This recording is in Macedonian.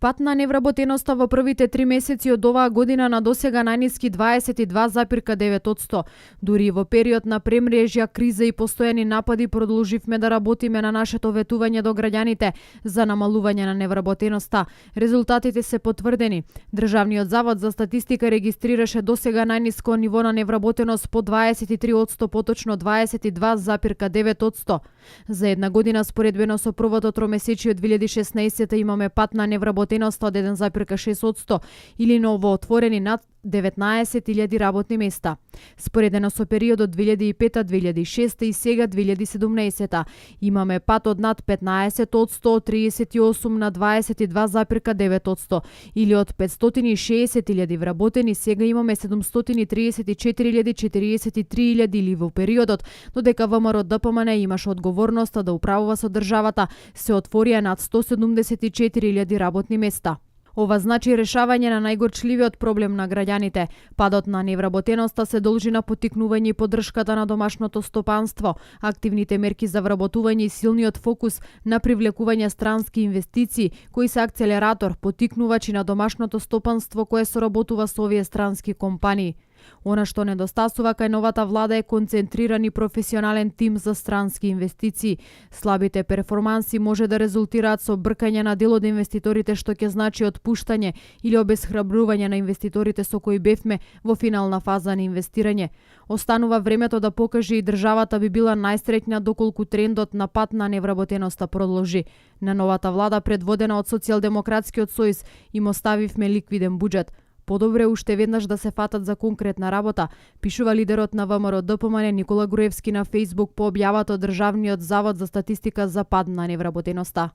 Пат на невработеноста во првите 3 месеци од оваа година на досега најниски 22,9%. Дури и во период на премрежја, криза и постојани напади продолживме да работиме на нашето ветување до граѓаните за намалување на невработеноста. Резултатите се потврдени. Државниот завод за статистика регистрираше досега најниско ниво на невработеност по 23%, поточно 22,9%. За една година споредбено со првото тромесечие од 2016 имаме пат на невработеност од 1,6% или новоотворени над 19.000 работни места. Споредено со периодот 2005-2006 и сега 2017 имаме пат од над 15% од 38 на 22,9% или од 560.000 вработени сега имаме 734.043 или во периодот додека ВМРО ДПМН имаше одговорноста да управува со државата се отворија над 174.000 работни места. Ова значи решавање на најгорчливиот проблем на граѓаните. Падот на невработеноста се должи на поттикнување и поддршката на домашното стопанство, активните мерки за вработување и силниот фокус на привлекување странски инвестиции, кои се акцелератор, поттикнувачи на домашното стопанство кое соработува со овие странски компании. Она што недостасува кај новата влада е концентриран и професионален тим за странски инвестиции. Слабите перформанси може да резултираат со бркање на дел од инвеститорите што ќе значи отпуштање или обесхрабрување на инвеститорите со кои бевме во финална фаза на инвестирање. Останува времето да покаже и државата би била најсреќна доколку трендот на пат на невработеноста продолжи. На новата влада предводена од Социјалдемократскиот сојуз им оставивме ликвиден буџет. Подобре уште веднаш да се фатат за конкретна работа, пишува лидерот на ВМРО ДПМН Никола Груевски на Facebook по објавата од Државниот завод за статистика за пад на невработеноста.